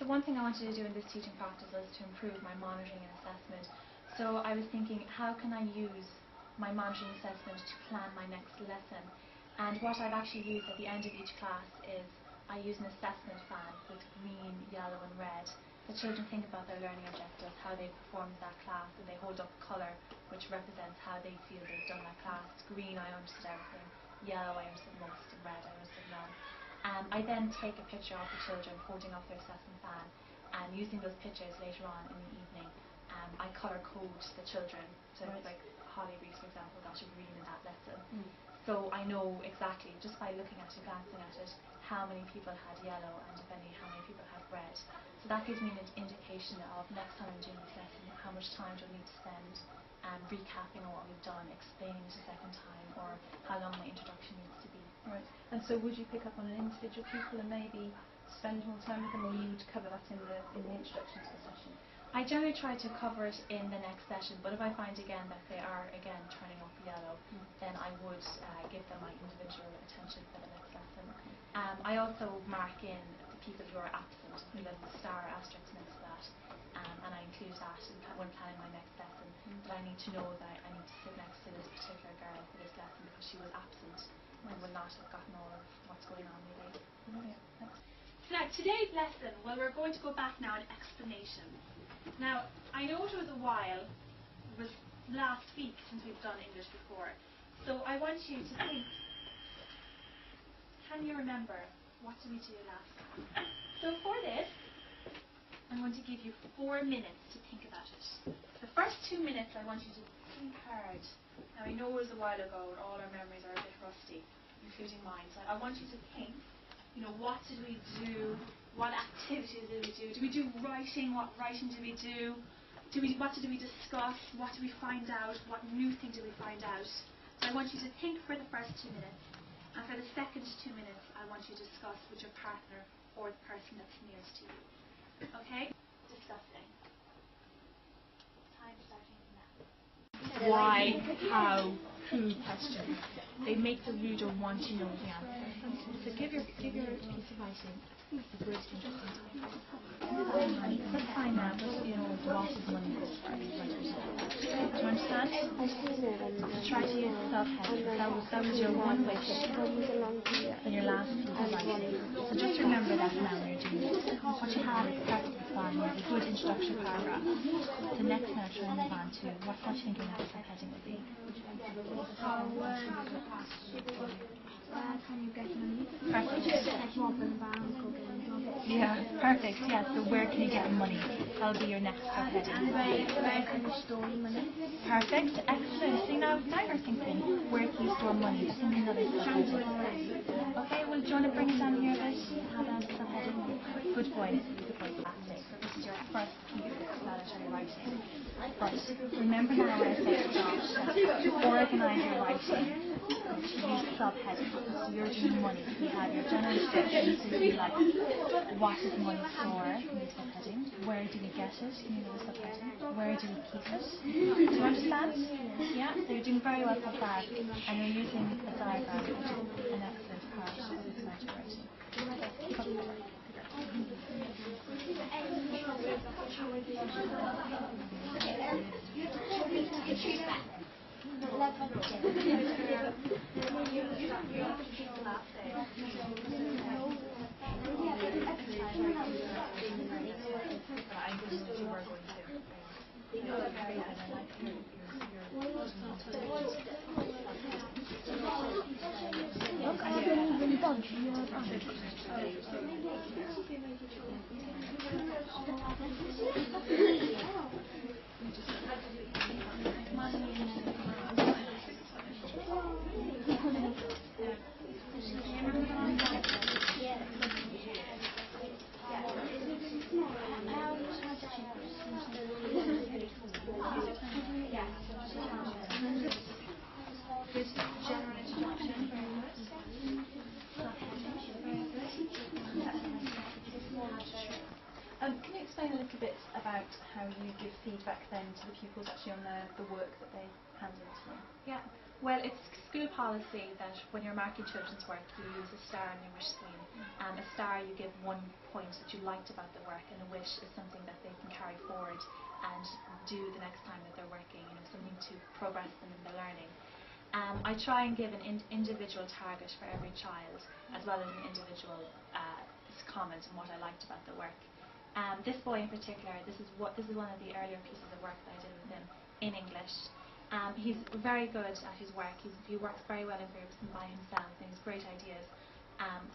So one thing I wanted to do in this teaching practice was to improve my monitoring and assessment. So I was thinking, how can I use my monitoring assessment to plan my next lesson? And what I've actually used at the end of each class is I use an assessment fan with green, yellow and red. The children think about their learning objectives, how they performed that class, and they hold up colour which represents how they feel they've done that class. Green, I understood everything. Yellow, I understood most, and red, I understood none. I then take a picture of the children holding up their assessment fan, and using those pictures later on in the evening, I colour code the children. So like Holly Reese, for example, got a green in that lesson. So I know exactly, just by looking at it, glancing at it, how many people had yellow and if any, how many people had red. So that gives me an indication of next time I'm doing this lesson, how much time do I need to spend recapping on what we've done, explaining it a second time, or how long my introduction needs to be. Right. And so would you pick up on an individual pupil and maybe spend more time with them, or you would cover that in the introduction to the session? I generally try to cover it in the next session, but if I find again that they are again turning up yellow, then I would give them my individual attention for the next lesson. I also mark in the people who are absent, the little star asterisk next to that, and I include that when planning my next lesson, that I need to know that I need to sit next to this particular girl for this lesson because she was absent and would not have gotten all of what's going on maybe. Now, today's lesson, well, we're going to go back now in explanations. Now, I know it was a while, it was last week since we've done English before, so I want you to think, can you remember what did we do last time? So for this, I'm going to give you 4 minutes to think about it. The first 2 minutes I want you to think hard. Now I know it was a while ago and all our memories are a bit rusty, including mine, so I want you to think, what did we do? What activities did we do? Did we do writing? What writing did we do? What did we discuss? What did we find out? What new thing did we find out? So I want you to think for the first 2 minutes. And for the second 2 minutes, I want you to discuss with your partner or the person that's nearest to you. Okay? Discussing. Time starting now. Why, how, who questions. They make the reader want to know the answer. So give your piece of writing the words to That's fine now, but the loss of money goes for it. Do you understand? So try to use self-heading. That was your one wish in your last piece of writing. So just remember that now when you're doing this. What you have is perfectly fine. You have a good introduction paragraph. So next now try and move on to what you think your next subheading will be. Where can you get money? Perfect. Rob and bank or Yeah, perfect. Yeah, so where can you get money? That'll be your next subheading. where can you store money? Perfect. Excellent. See, now you're thinking, where can you store money? Just think another subheading. Okay, well, do you want to bring it down here a bit? Have that subheading. Good boy. Good boy. Fantastic. So this is your first piece of mandatory writing. But remember now when I said to organise your writing, to use subheading. So you're doing money. You have your general instructions, so you'll be like, what is money for? Can be subheading. Where do we get it? Can you know the subheading? Where do we keep it? Do you understand? Yeah? So you're doing very well so far. And you're using a diagram, which is an excellent part of this magic writing. Keep up with it. Can you explain a little bit about how you give feedback then to the pupils actually on the work that they hand in to you? Yeah. Well, it's school policy that when you're marking children's work, you use a star on your wish scheme. A star, you give 1 point that you liked about the work, and a wish is something that they can carry forward and do the next time that they're working, something to progress them in their learning. I try and give an individual target for every child, as well as an individual comment on what I liked about the work. This boy in particular, this is one of the earlier pieces of work that I did with him in English. He's very good at his work. He works very well in groups and by himself, and he has great ideas.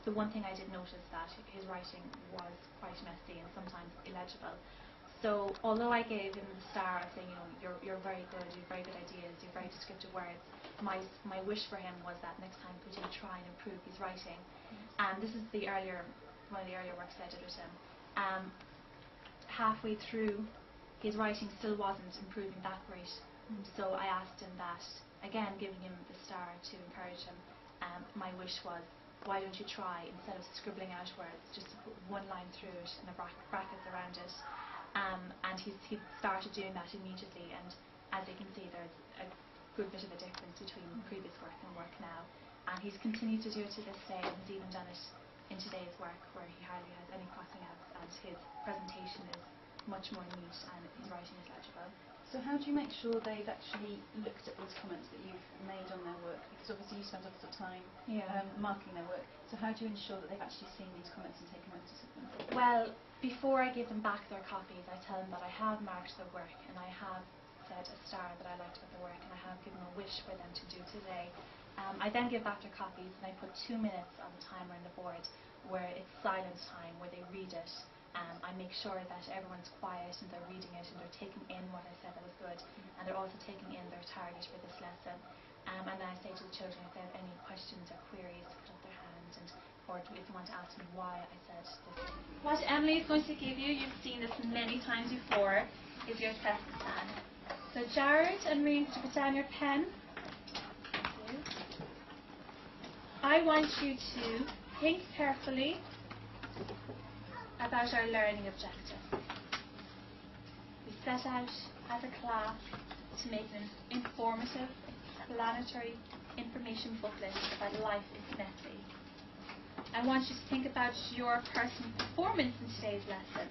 The one thing I did notice that his writing was quite messy and sometimes illegible. So although I gave him the star, saying, you're very good, you have very good ideas, you have very descriptive words, my wish for him was that next time could he try and improve his writing. This is one of the earlier works I did with him. Halfway through, his writing still wasn't improving that great. So I asked him that, again giving him the star to encourage him. My wish was, why don't you try, instead of scribbling out words, just to put 1 line through it and a brackets around it. And he started doing that immediately, and as you can see, there's a good bit of a difference between previous work and work now. And he's continued to do it to this day, and he's even done it in today's work, where he hardly has any crossing outs, and his presentation is much more neat and his writing is legible. So how do you make sure they've actually looked at these comments that you've made on their work? Because obviously you spend a lot of time marking their work. So how do you ensure that they've actually seen these comments and taken notice of them? Well, before I give them back their copies, I tell them that I have marked their work, and I have said a star that I liked about the work, and I have given a wish for them to do today. I then give back their copies, and I put 2 minutes on the timer on the board where it's silence time, where they read it. I make sure that everyone's quiet and they're reading it and they're taking in what I said that was good, and they're also taking in their target for this lesson. And then I say to the children, if they have any questions or queries, to put up their hand, or if you want to ask me why I said this. What Emily is going to give you, you've seen this many times before, is your assessment plan. So Jared and Maureen, could you put down your pen? Thank you. I want you to think carefully about our learning objective. We set out as a class to make an informative, explanatory information booklet about life is messy. I want you to think about your personal performance in today's lesson.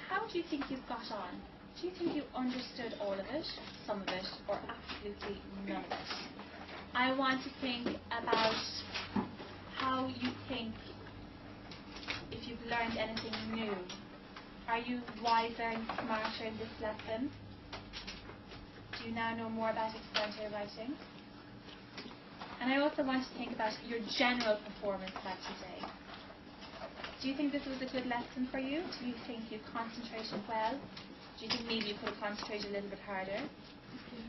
How do you think you've got on? Do you think you understood all of it, some of it, or absolutely none of it? I want to think about how you think if you've learned anything new. Are you wiser and smarter in this lesson? Do you now know more about explanatory writing? And I also want to think about your general performance about today. Do you think this was a good lesson for you? Do you think you concentrated well? Do you think maybe you could have concentrated a little bit harder?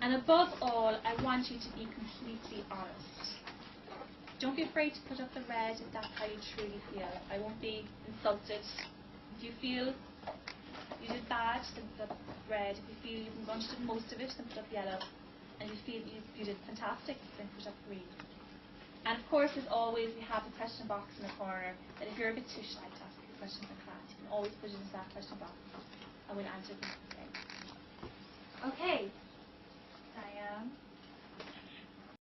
And above all, I want you to be completely honest. Don't be afraid to put up the red if that's how you truly feel. I won't be insulted. If you feel you did bad, then put up red. If you feel you understood most of it, then put up yellow. And if you feel you did fantastic, then put up green. And of course, as always, we have a question box in the corner that if you're a bit too shy to ask a question in the class, you can always put it into that question box and we'll answer them the same. Okay, Diane.